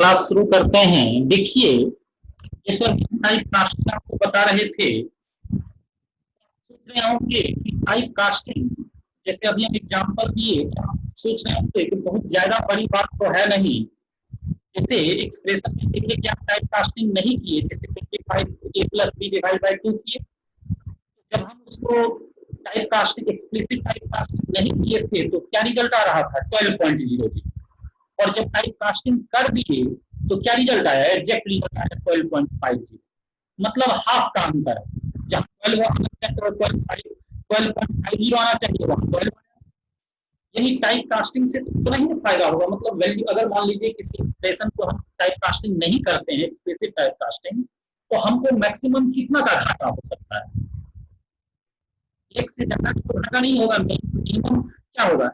Class शुरू करते हैं। देखिए, जैसे अभी टाइप कास्टिंग आपको बता रहे थे, सोच रहे होंगे कि टाइप कास्टिंग, जैसे अभी हम एग्जांपल दिए, सोच रहे होंगे कि बहुत ज्यादा बड़ी बात तो है नहीं। जैसे एक्सप्रेशन में देखिए कि आप टाइप कास्टिंग नहीं किए, जैसे 55 a plus B divide by 2 किए, जब हम उसको type casting, explicit type casting नहीं किए थे तो क्या रिजल्ट आ रहा था? 12.00। और जब टाइप कास्टिंग कर दिए तो क्या रिजल्ट आया? एग्जैक्ट रिजल्ट आया 12.50। मतलब हाफ का अंतर है। जहाँ 12 आना चाहिए 12.50 आना चाहिए, वहां 12। यही टाइप कास्टिंग से तो नहीं फायदा होगा। मतलब वैल्यू, अगर मान लीजिए किसी एक्सप्रेशन को हम टाइप कास्टिंग नहीं करते हैं, एक्सप्लिसिट टाइप कास्टिंग, तो हमको मैक्सिमम कितना का घाटा हो सकता है? एक से ज्यादा तो घाटा नहीं होगा। मिनिमम क्या होगा?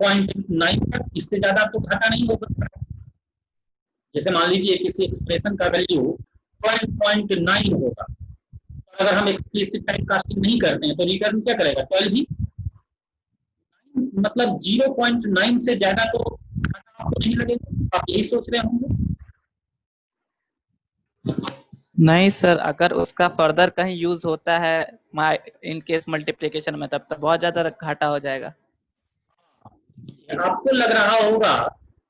0.9 तक, इससे ज्यादा तो घाटा नहीं हो सकता है। जैसे मान लीजिए किसी एक्सप्रेशन का वैल्यू 12.9 होगा, और अगर हम एक्सप्लिसिट टाइप कास्टिंग नहीं करते हैं तो रिटर्न क्या करेगा? 12 ही। मतलब 0.9 से ज्यादा तो घाटा आपको नहीं लगेगा। आप यही सोच रहे होंगे। नहीं सर, अगर उसका फर्दर कहीं यूज होता है इन केस मल्टीप्लिकेशन में, तब तो बहुत ज्यादा घाटा हो जाएगा। आपको लग रहा होगा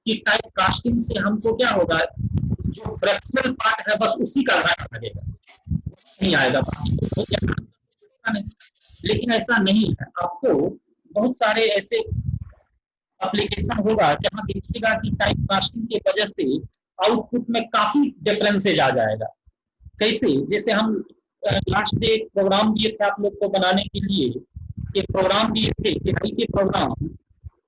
कि टाइप कास्टिंग से हमको क्या होगा, जो फ्रैक्शनल पार्ट है बस उसी का घाटा लगेगा, नहीं आएगा, बाकी तो नहीं। लेकिन ऐसा नहीं है। आपको बहुत सारे ऐसे एप्लीकेशन होगा जहां देखिएगा कि टाइप कास्टिंग की वजह से आउटपुट में काफी डिफरेंसेज आ जाएगा। कैसे? जैसे हम लास्ट डे एक प्रोग्राम दिए थे आप लोग को बनाने के लिए, एक प्रोग्राम दिए थे तिहाई के programme,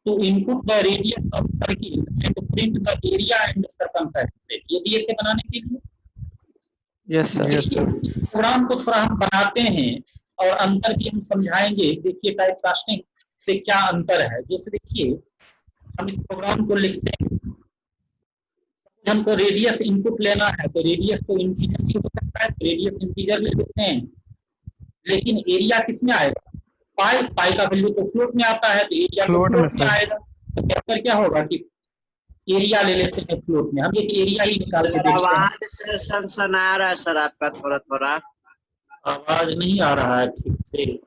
to input the radius of circle and print the area and circumference, ये दिए थे बनाने के लिए। Yes sir. देखिए, इस प्रोग्राम को थोड़ा हम बनाते हैं और अंतर भी हम समझाएंगे। देखिए टाइप कास्टिंग से क्या अंतर है। जैसे देखिए, हम इस प्रोग्राम को लिखते हैं, हमको रेडियस इनपुट लेना है तो रेडियस तो इंटीजर भी हो सकता है, तो रेडियस इंटीजर ले लेते हैं। लेकिन एरिया किस में आएगा? पाई। पाई का वैल्यू तो फ्लोट में आता है, तो एरिया तो फ्लोट में आएगा। तो बेहतर क्या होगा कि एरिया ले लेते हैं फ्लोट में। हम एक एरिया ही निकाल के देखते हैं। आवाज से सनसना रहा है सर आपका, थोड़ा थोड़ा आवाज नहीं आ रहा है ठीक से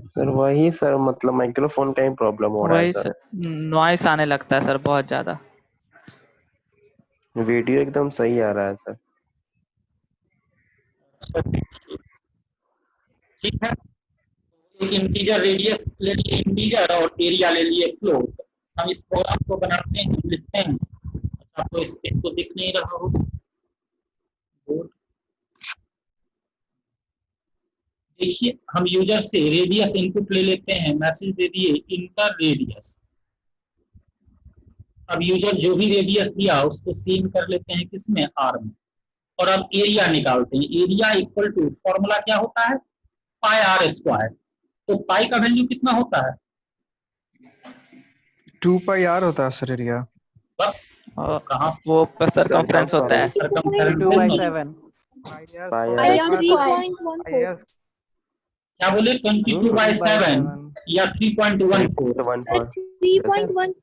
सर। वही सर, मतलब माइक्रोफोन का ही प्रॉब्लम हो रहा है वही सर। नॉइस आने लगता है सर बहुत ज्यादा। वीडियो एकदम सही आ रहा है सर। ठीक है। एक इंटीजर रेडियस ले लिए, इंटीजर, और एरिया ले लिए फ्लोट। हम इस प्रोग्राम को बनाते हैं, लिखते हैं। आपको इसको दिख नहीं रहा हो। देखिए, हम यूजर से रेडियस इनपुट ले लेते हैं, मैसेज दे दिए इंटर रेडियस। अब यूजर जो भी रेडियस दिया उसको सीन कर लेते हैं किसमें? आर में। और अब एरिया निकालते हैं। एरिया इक्वल टू, फॉर्मूला क्या होता है? पाई आर स्क्वायर। तो पाई का वैल्यू कितना होता है? 2 पाई आर होता है सर एरिया। कहाँ? वो सरकमफ्रेंस होता है। क्या बोले? 22/7 या 3.14?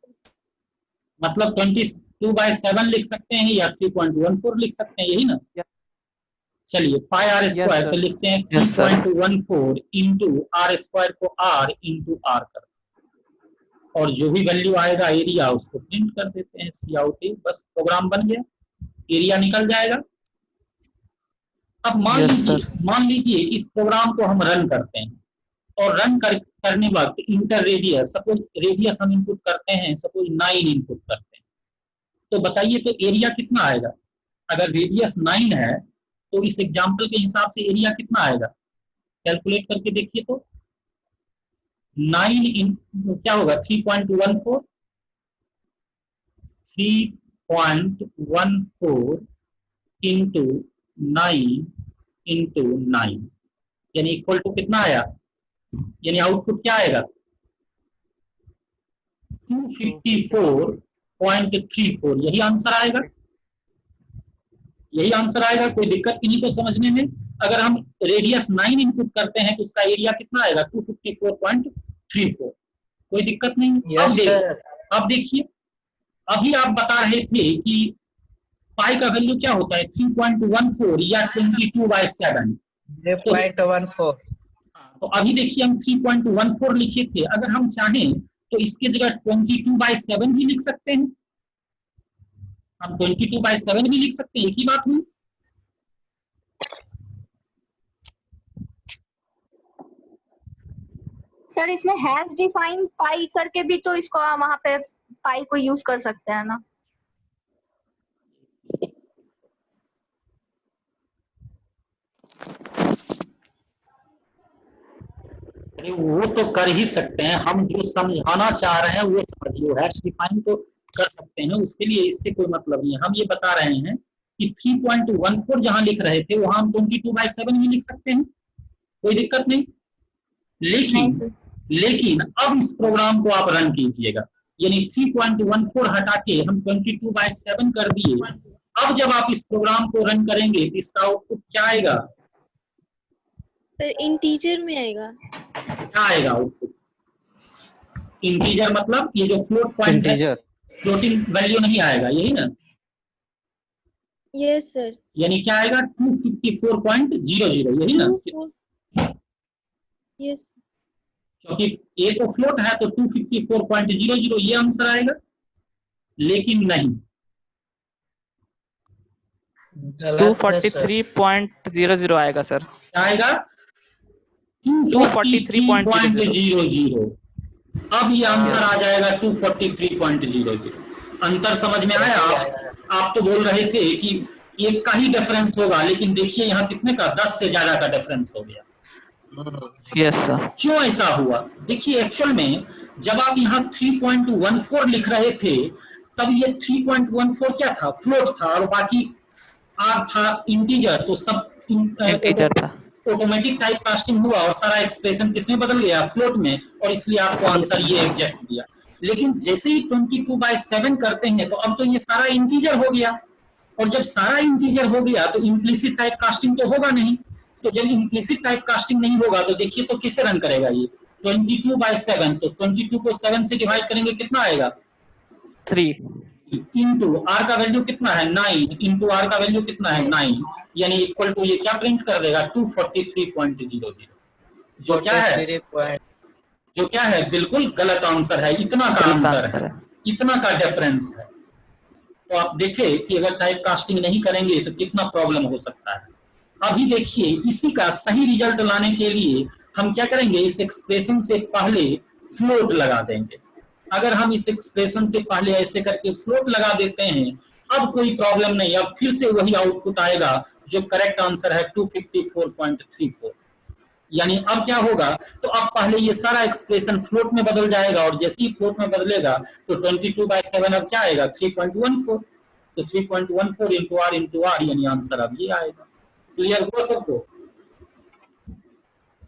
मतलब 22/7 लिख सकते हैं या 3.14 लिख सकते हैं, यही ना? चलिए, पाई आर स्क्वायर तो लिखते हैं 3.14 इंटू आर स्क्वायर को आर इंटू आर कर, और जो भी वैल्यू आएगा एरिया उसको प्रिंट कर देते हैं सी आउट। बस प्रोग्राम बन गया, एरिया निकल जाएगा। अब मान लीजिए इस प्रोग्राम को हम रन करते हैं, और रन करने वक्त इंटर रेडियस, सपोज रेडियस हम इनपुट करते हैं, सपोज 9 इनपुट करते हैं, तो बताइए तो एरिया कितना आएगा? अगर रेडियस 9 है तो इस एग्जाम्पल के हिसाब से एरिया कितना आएगा? कैलकुलेट करके देखिए तो 9 इन क्या होगा? 3.14 इंटू 9 इंटू 9, यानी इक्वल टू कितना आया? यानी आउटपुट क्या आएगा? 254.34। यही आंसर आएगा, यही आंसर आएगा। कोई दिक्कत नहीं को समझने में। अगर हम रेडियस 9 इनपुट करते हैं तो उसका एरिया कितना आएगा? 254.34। कोई दिक्कत नहीं। अब देखिए, अभी आप बता रहे थे कि पाई का वैल्यू क्या होता है 3.14 या 22/7। 0.14। तो अभी देखिए हम 3.14 लिखे थे, अगर हम चाहें तो इसके जगह 22/7 भी लिख सकते हैं, हम 22/7 भी लिख सकते हैं, एक ही बात हुई। सर इसमें हैज डिफाइन पाई करके भी तो इसको वहां पे पाई को यूज कर सकते हैं ना। अरे वो तो कर ही सकते हैं, हम जो समझाना चाह रहे हैं वो समझिए, हैश डिफाइन तो कर सकते हैं, उसके लिए इससे कोई मतलब नहीं है। हम ये बता रहे हैं कि 3.14 जहां लिख रहे थे वहां हम 22/7 भी लिख सकते हैं, कोई दिक्कत नहीं। लेकिन अब इस प्रोग्राम को आप रन कीजिएगा, यानी 3.14 हटा के हम 22/7 कर दिए। अब जब आप इस प्रोग्राम को रन करेंगे तो इसका आउटपुट क्या आएगा? इंटीजर में आएगा। क्या आएगा आउटपुट? इंटीजर मतलब ये जो फ्लोट पॉइंट है, फ्लोटिंग वैल्यू नहीं आएगा, यही ना? Yes sir. यानी क्या आएगा 254.00, यही ना? यस। क्योंकि ए तो फ्लोट है तो 254.00 ये आंसर आएगा, लेकिन नहीं, 243.00 आएगा सर। क्या आएगा? 243.00। अब ये आंसर आ जाएगा 243.00। अंतर समझ में आया? आप तो बोल रहे थे कि एक का ही डिफरेंस होगा, लेकिन देखिए यहाँ कितने का, 10 से ज्यादा का डिफरेंस हो गया। Yes sir. क्यों ऐसा हुआ? देखिए एक्चुअल में जब आप यहाँ 3.14 लिख रहे थे तब ये 3.14 क्या था? फ्लोट था, और बाकी आर था इंटीजर, तो सब इंटीजर था। ऑटोमेटिक टाइप कास्टिंग हुआ और सारा एक्सप्रेशन किसमें बदल गया? फ्लोट में, और इसलिए आपको आंसर ये एग्जैक्ट दिया। लेकिन जैसे ही 22/7 करते हैं तो अब तो ये सारा इंटीजर हो गया, और जब सारा इंटीजर हो गया तो इम्प्लिसिट टाइप कास्टिंग तो होगा नहीं। तो जब इम्प्लिसिट टाइप कास्टिंग नहीं होगा तो देखिए तो किसे रन करेगा ये 22/7, तो 22 को 7 से डिवाइड करेंगे, कितना आएगा? 3 इंटू आर का वैल्यू कितना है? 9 इंटू आर का वैल्यू कितना है? 9, यानी इक्वल टू ये क्या प्रिंट कर देगा? 243.00, जो क्या है? जो क्या है? बिल्कुल गलत आंसर है। इतना का अंतर है, इतना का डिफरेंस है। तो आप देखें कि अगर टाइप कास्टिंग नहीं करेंगे तो कितना प्रॉब्लम हो सकता है। अभी देखिए इसी का सही रिजल्ट लाने के लिए हम क्या करेंगे, इस एक्सप्रेशन से पहले फ्लोट लगा देंगे। अगर हम इस एक्सप्रेशन से पहले ऐसे करके फ्लोट लगा देते हैं, अब कोई प्रॉब्लम नहीं, अब फिर से वही आउटपुट आएगा जो करेक्ट आंसर है 254.34। यानी अब क्या होगा, तो अब पहले ये सारा एक्सप्रेशन फ्लोट में बदल जाएगा, और जैसे ही फ्लोट में बदलेगा तो 22/7 अब क्या आएगा? 3.14। तो 3.14 इंटू आर यानी आंसर अब ये आएगा। क्लियर हुआ सबको?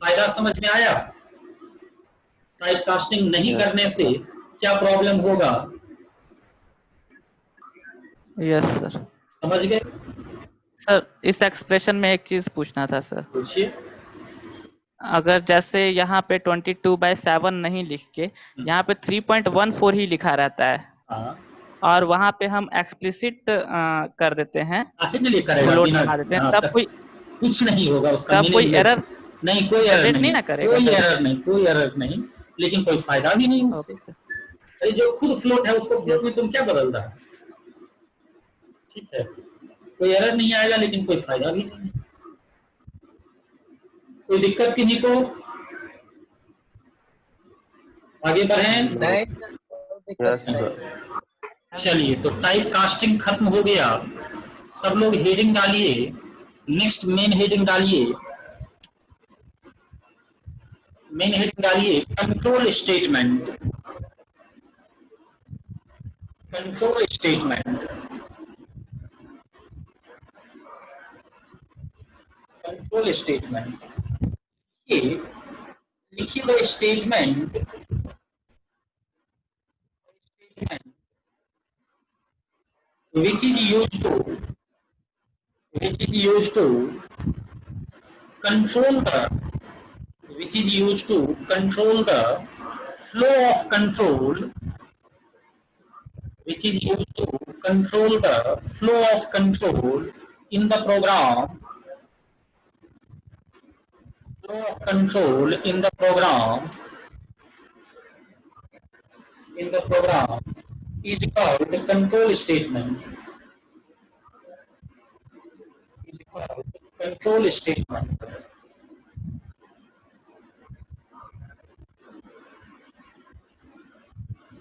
फायदा समझ में आया? टाइप कास्टिंग नहीं करने से क्या प्रॉब्लम होगा? Yes sir. समझ गए? सर इस एक्सप्रेशन में एक चीज पूछना था सर। पूछिए। अगर जैसे यहाँ पे 22/7 नहीं लिख के यहाँ पे 3.14 ही लिखा रहता है, हाँ, और वहाँ पे हम एक्सप्लिसिट कर देते हैं, आखिर में लिखा रहेगा फ्लोट बिना, बना देते हैं, हाँ, तब कोई कुछ नहीं होगा उसका, तब कोई एरर नहीं, कोई एरर जनरेट नहीं, नहीं ना करेगा? कोई एरर नहीं, कोई एरर नहीं, लेकिन कोई फायदा भी नहीं उससे। अरे जो खुद फ्लोट है उसको फ्लोट में तुम क्या बदल रहा है? ठीक है, कोई एरर नहीं आएगा, लेकिन कोई फायदा भी नहीं। कोई दिक्कत किन्हीं को? आगे बढ़ें? चलिए, तो टाइप कास्टिंग खत्म हो गया। सब लोग हेडिंग डालिए, नेक्स्ट मेन हेडिंग डालिए। मेन हेडिंग डालिए control statement. Control statement, control statement. ये लिखिए the statement which is used to control the flow of control which is used to control the flow of control in the program, flow of control in the program is called the control statement. Is called control statement.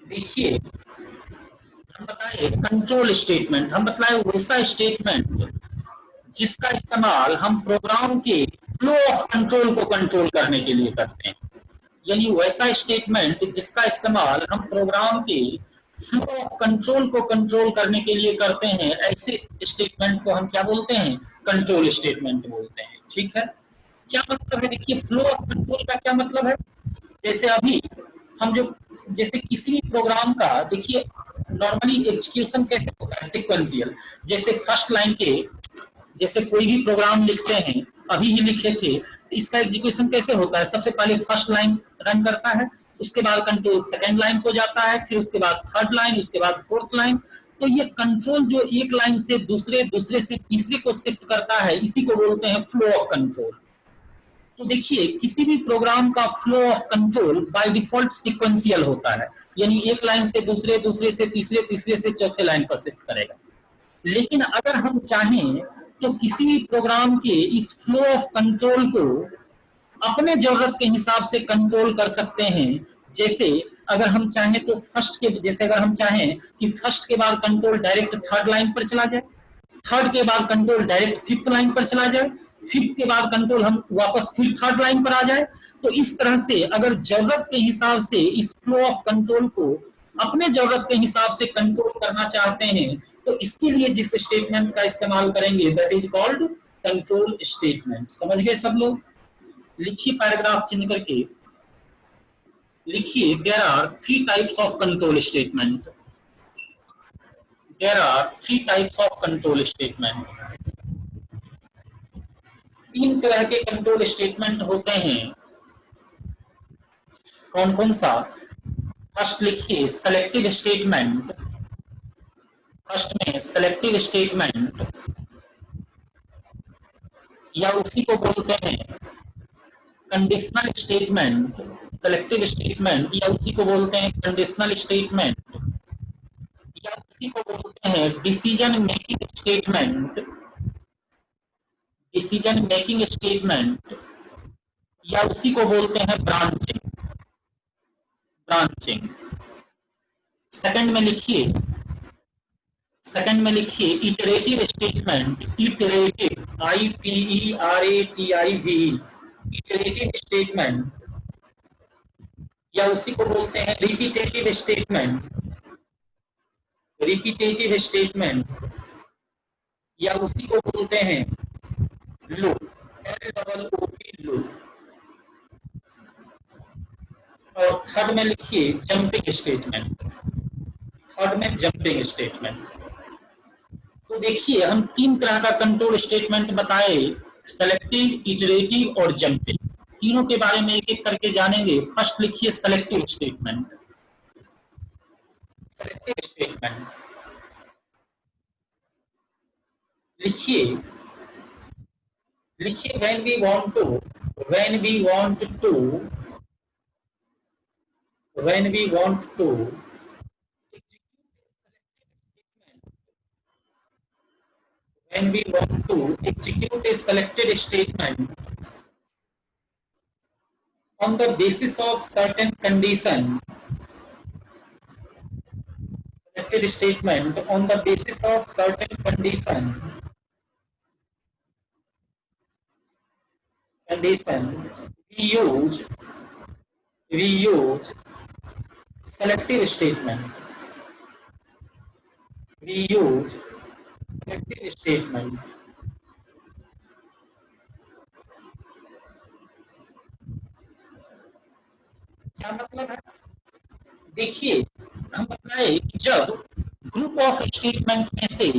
देखिए हम बताए control statement, हम बताए वैसा statement जिसका इस्तेमाल हम programme के फ्लो ऑफ कंट्रोल को कंट्रोल करने के लिए करते हैं। यानी वैसा स्टेटमेंट जिसका इस्तेमाल हम प्रोग्राम के फ्लो ऑफ कंट्रोल को कंट्रोल करने के लिए करते हैं, ऐसे स्टेटमेंट को हम क्या बोलते हैं? कंट्रोल स्टेटमेंट बोलते हैं। ठीक है, क्या मतलब है? देखिए फ्लो ऑफ कंट्रोल का क्या मतलब है? जैसे अभी हम जो जैसे किसी भी प्रोग्राम का देखिए नॉर्मली एग्जीक्यूशन कैसे होता है? सीक्वेंशियल। जैसे फर्स्ट लाइन के जैसे कोई भी प्रोग्राम लिखते हैं, अभी ही लिखे थे, इसका एग्जीक्यूशन कैसे होता है? सबसे पहले फर्स्ट लाइन रन करता है, उसके बाद कंट्रोल सेकंड लाइन को जाता है, फिर उसके बाद थर्ड लाइन, उसके बाद फोर्थ लाइन। तो ये कंट्रोल जो एक लाइन से दूसरे से तीसरे को शिफ्ट करता है, इसी को बोलते हैं फ्लो ऑफ कंट्रोल। तो देखिए किसी भी प्रोग्राम का flow of control by default sequential होता है, यानी एक लाइन से दूसरे से तीसरे से चौथे लाइन पर शिफ्ट करेगा। लेकिन अगर हम चाहें तो किसी भी प्रोग्राम के इस फ्लो ऑफ कंट्रोल को अपने जरूरत के हिसाब से कंट्रोल कर सकते हैं। जैसे अगर हम चाहें तो अगर हम चाहें कि फर्स्ट के बाद कंट्रोल डायरेक्ट थर्ड लाइन पर चला जाए, थर्ड के बाद कंट्रोल डायरेक्ट फिफ्थ लाइन पर चला जाए, फिफ्थ के बाद कंट्रोल हम वापस फिर थर्ड लाइन पर आ जाए, तो इस तरह से अगर जरूरत के हिसाब से इस फ्लो ऑफ कंट्रोल को अपने जरूरत के हिसाब से कंट्रोल करना चाहते हैं, तो इसके लिए जिस स्टेटमेंट का इस्तेमाल करेंगे that is called control statement. समझ गए सब लोग? लिखिए पैराग्राफ चिन्ह करके लिखिए, there are 3 types of control statement. There are 3 types of control statement. 3 तरह के कंट्रोल स्टेटमेंट होते हैं। कौन कौन सा? फर्स्ट लिखिए सेलेक्टिव स्टेटमेंट। फर्स्ट में सेलेक्टिव स्टेटमेंट या उसी को बोलते हैं कंडीशनल स्टेटमेंट। सेलेक्टिव स्टेटमेंट या उसी को बोलते हैं कंडीशनल स्टेटमेंट या उसी को बोलते हैं decision making statement. Decision making statement या उसी को बोलते हैं ब्रांचिंग। ब्रांचिंग। सेकंड में लिखिए iterative statement. Iterative, ITERATIV, iterative statement या उसी को बोलते हैं रिपीटेटिव स्टेटमेंट। रिपीटेटिव स्टेटमेंट या उसी को बोलते हैं लूप, LOOP, लूप। और थर्ड में लिखिए जंपिंग स्टेटमेंट। थर्ड में जंपिंग स्टेटमेंट। तो देखिए हम 3 तरह का कंट्रोल स्टेटमेंट बताए, सेलेक्टिव, इटरेटिव और जंपिंग। तीनों के बारे में एक एक करके जानेंगे। फर्स्ट लिखिए सेलेक्टिव स्टेटमेंट। सेलेक्टिव स्टेटमेंट लिखिए when we want to execute a selected statement on the basis of certain condition. Selected statement on the basis of certain condition. We use selective statement. We use selective statement. क्या मतलब है? देखिए हम बताए जब group of statement में से,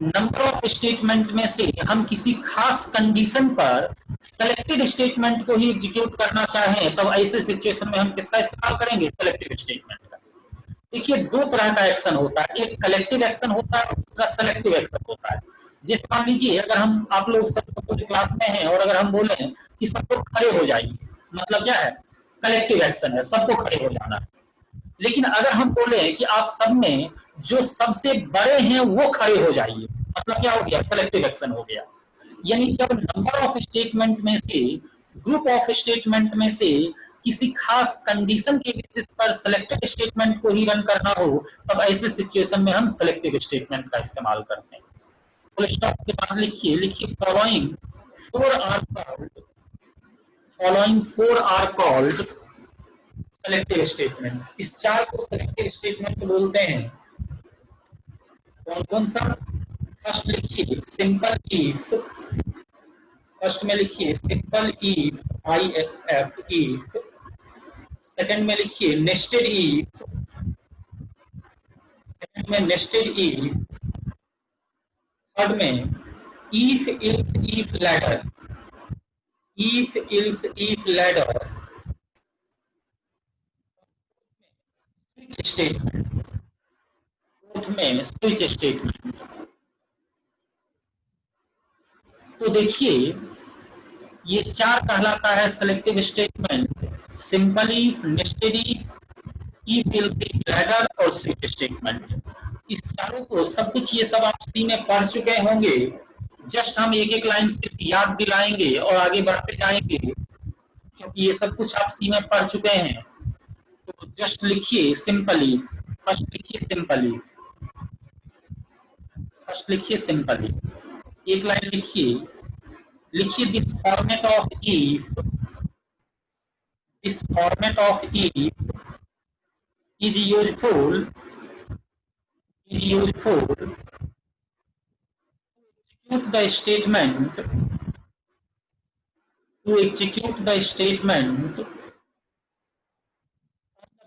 number of statement में से हम किसी खास कंडीशन पर सेलेक्टेड स्टेटमेंट को ही एग्जीक्यूट करना चाहें, तब ऐसे सिचुएशन में हम किसका इस्तेमाल करेंगे? सेलेक्टिव स्टेटमेंट का। देखिए दो तरह का एक्शन होता है, एक कलेक्टिव एक्शन होता है और दूसरा सेलेक्टिव एक्शन होता है। जैसे मान लीजिए अगर हम आप लोग सब कुछ क्लास में हैं और अगर हम बोले कि सब लोग खड़े हो जाइए, मतलब क्या है, कलेक्टिव एक्शन है, सबको खड़े हो जाना है। लेकिन अगर हम बोले कि आप सब में जो सबसे बड़े हैं वो खड़े हो जाइए, मतलब क्या हो गया, सेलेक्टिव एक्शन हो गया। यानी जब नंबर ऑफ स्टेटमेंट में से, ग्रुप ऑफ स्टेटमेंट में से किसी खास कंडीशन के बेसिस पर सेलेक्टिव स्टेटमेंट को ही रन करना हो, तब ऐसे सिचुएशन में हम सेलेक्टिव स्टेटमेंट का इस्तेमाल करते हैं। फुल स्टॉप के बाद लिखिए following four are called selective statement. इस चार को सेलेक्टिव स्टेटमेंट बोलते हैं। कौन कौन सा? फर्स्ट लिखिए सिंपल इफ, फर्स्ट में लिखिए simple if, IF if. Second में लिखिए नेस्टेड इफ, सेकंड में नेस्टेड इफ। थर्ड में if ills if ladder, if ills if ladder. Switch statement, fourth में स्विच स्टेटमेंट। तो देखिए ये चार कहलाता है selective statement, simple if, nested if ills if ladder और स्विच स्टेटमेंट। इस चारों को सब कुछ ये सब आप सी में पढ़ चुके होंगे, जस्ट हम एक एक लाइन सिर्फ याद दिलाएंगे और आगे बढ़ते जाएंगे, क्योंकि ये सब कुछ आप सी में पढ़ चुके हैं। तो जस्ट लिखिए सिंपल इफ, फर्स्ट लिखिए सिंपल इफ, फर्स्ट लिखिए सिंपल इफ, एक लाइन लिखिए this format of if, this format of if is useful to execute the statement, to execute the statement on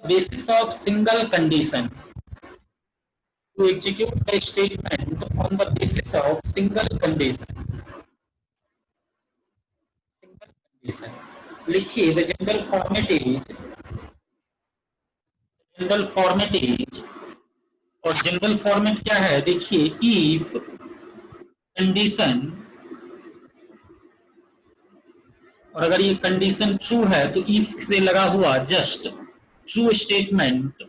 the basis of single condition, to execute the statement on the basis of single condition, single condition। लिखिए the general format is, general format is, और general format क्या है, देखिए if condition, और अगर ये condition true है तो इफ से लगा हुआ जस्ट ट्रू स्टेटमेंट,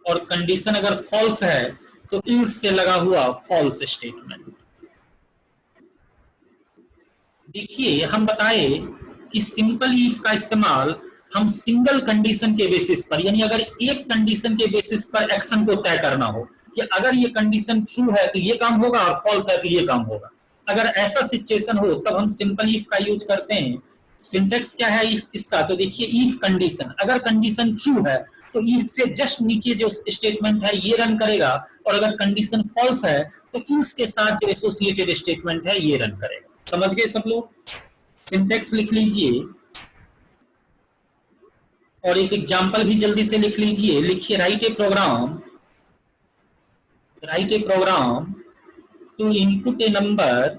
और कंडीशन अगर फॉल्स है तो इल्स से लगा हुआ फॉल्स स्टेटमेंट। देखिए हम बताए कि सिंपल इफ का इस्तेमाल हम सिंगल कंडीशन के बेसिस पर, यानी अगर एक कंडीशन के बेसिस पर एक्शन को तय करना हो कि अगर ये कंडीशन ट्रू है तो ये काम होगा और फॉल्स है तो ये काम होगा, अगर ऐसा सिचुएशन हो तब हम सिंपल इफ का यूज करते हैं। सिंटेक्स क्या है इसका, तो देखिए इफ कंडीशन, अगर कंडीशन ट्रू है तो इफ से जस्ट नीचे जो स्टेटमेंट है ये रन करेगा, और अगर कंडीशन फॉल्स है तो इफ के साथ जो एसोसिएटेड स्टेटमेंट है ये रन करेगा। समझ गए सब लोग? सिंटेक्स लिख लीजिए और एक एग्जांपल भी जल्दी से लिख लीजिए। लिखिए write a program to input a number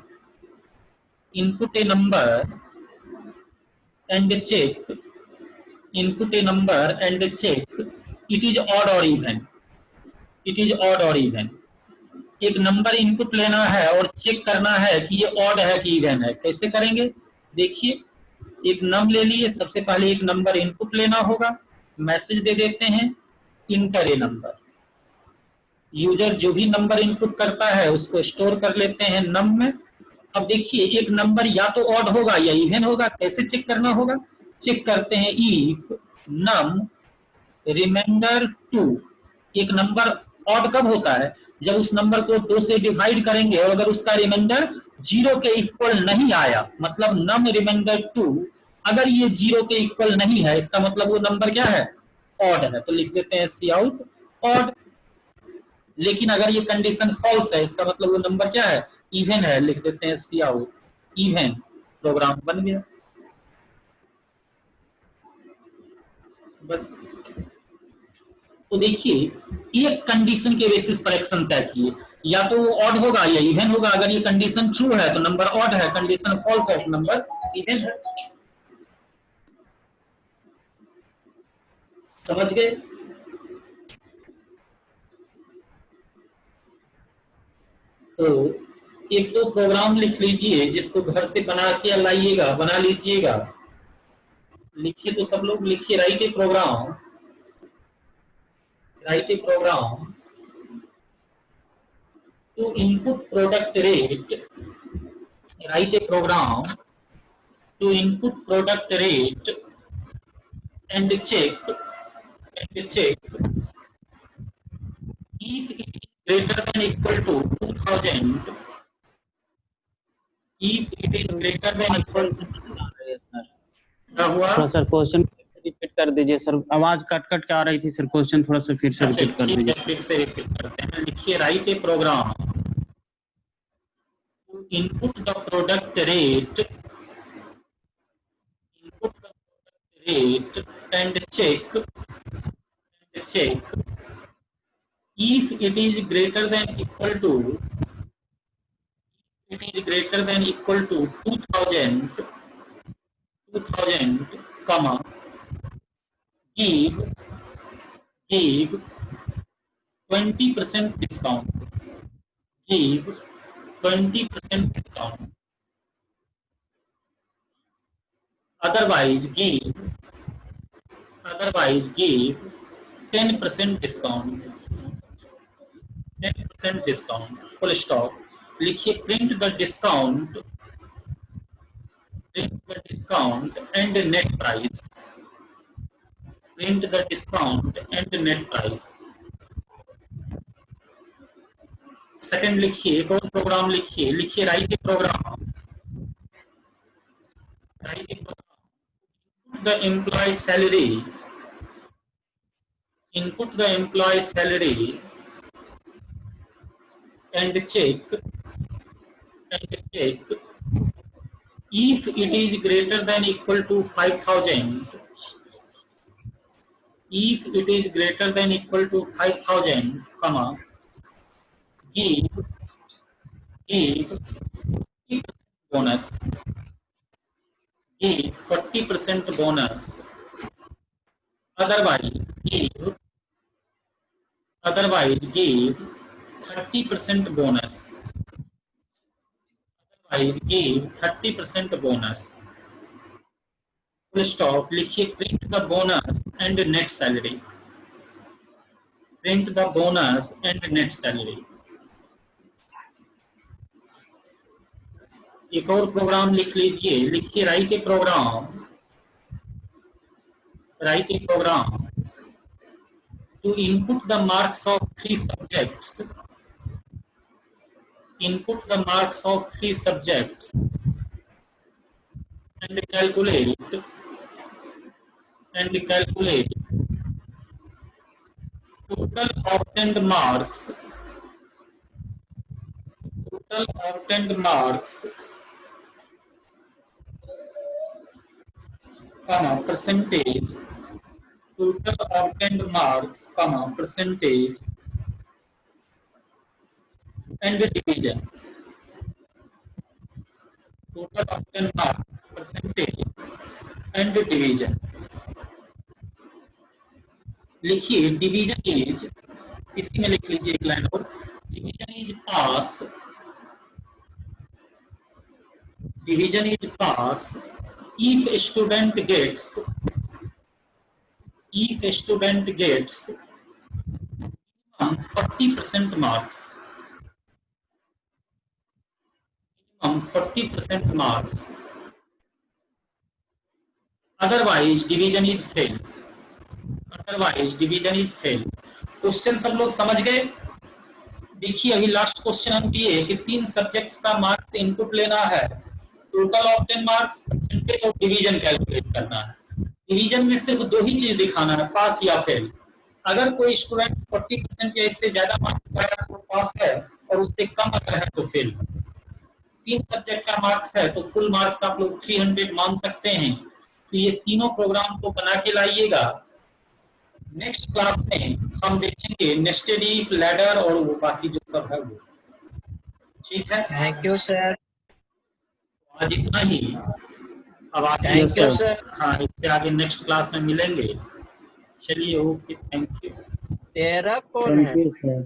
and check it is odd और इवन, एक नंबर इनपुट लेना है और चेक करना है कि ये ऑड है कि इवन है। कैसे करेंगे? देखिए एक नम ले लिए, सबसे पहले एक नंबर इनपुट लेना होगा, मैसेज दे देते हैं इंटर ए नंबर। यूजर जो भी नंबर इनपुट करता है उसको स्टोर कर लेते हैं नम में। अब देखिए एक नंबर या तो ऑड होगा या इवन होगा, कैसे चेक करना होगा? चेक करते हैं इफ नम रिमाइंडर 2। एक नंबर ऑड कब होता है? जब उस नंबर को 2 से डिवाइड करेंगे और अगर उसका रिमाइंडर 0 के इक्वल नहीं आया, मतलब नम रिमाइंडर 2 अगर ये 0 के इक्वल नहीं है, इसका मतलब वो नंबर क्या है? ऑड है। तो लिख देते हैं सी आउट ऑड। लेकिन अगर ये कंडीशन फॉल्स है, इसका मतलब वो नंबर क्या है? इवन है। लिख देते हैं सी आउट इवन। प्रोग्राम बन गया। बस। तो देखिए एक कंडीशन के बेसिस पर एक्शन तय किए, या तो वो ऑड होगा या इवन होगा। अगर ये कंडीशन ट्रू है तो नंबर ऑड है, कंडीशन फॉल्स है तो नंबर इवन है। समझ गए? तो एक दो प्रोग्राम लिख लीजिए जिसको घर से बना के लाइएगा, बना लीजिएगा। लिखिए तो सब लोग लिखिए, write a program, write a program to input product rate, write a program to input product rate and check if it is greater than equal to 2000, if it is greater than equal to, क्या हुआ? थोड़ा sir question repeat कर दीजिए sir, आवाज cut cut के आ रही थी sir, question थोड़ा सा फिर से अच्छा रिपीट कर ठीक है, दीजिए। फिर से रिपीट करते हैं। लिखिए write a program to input the product rate, input the product rate and check if it is greater than equal to, it is greater than equal to 2000, comma give 20% discount, give 20% discount, otherwise give 10% discount, 10% discount, full stop। लिखिए print the discount and net price, print the discount and net price। Second लिखिए, एक और program लिखिए, लिखिए write a program, write a program, the employee salary, input the employee salary and check if it is greater than equal to 5000, if it is greater than equal to 5000, comma give 40% bonus, give 40% bonus, otherwise give 30% bonus, otherwise give 30% bonus, full stop। लिखिए print the bonus and net salary, print the bonus and net salary। एक और programme लिख लीजिए, लिखिए write a program to input the marks of 3 subjects, input the marks of 3 subjects and calculate total obtained marks, comma percentage, total obtained marks, comma percentage and division, total obtained marks, percentage and division। लिखिए division is, इसी में लिख लीजिए एक line और, division is pass, division is pass if student gets 40% marks, 40% marks, otherwise division is fail, question सब लोग समझ गए? देखिए अभी लास्ट क्वेश्चन हम दिए कि 3 सब्जेक्ट्स का मार्क्स इनपुट लेना है, टोटल ऑब्टेन मार्क्स, परसेंटेज और डिवीजन कैलकुलेट करना है। डिवीजन में सिर्फ 2 ही चीज दिखाना है, पास या फेल। अगर कोई स्टूडेंट 40% या इससे ज्यादा मार्क्स पाया तो पास है, और उससे कम अगर है तो फेल। 3 सब्जेक्ट का मार्क्स है तो फुल मार्क्स आप लोग 300 मान सकते हैं। तो ये तीनों प्रोग्राम को बना के लाइएगा। नेक्स्ट क्लास में हम देखेंगे नेस्टेड इफ, लैडर और वो बाकी जो सब है वो। ठीक है, थैंक यू सर। आज इतना ही। अब आगे थैंक यू सर। हाँ, इससे आगे नेक्स्ट क्लास में मिलेंगे। चलिए, ओके, थैंक यू। तेरा कौन है? Thank you sir.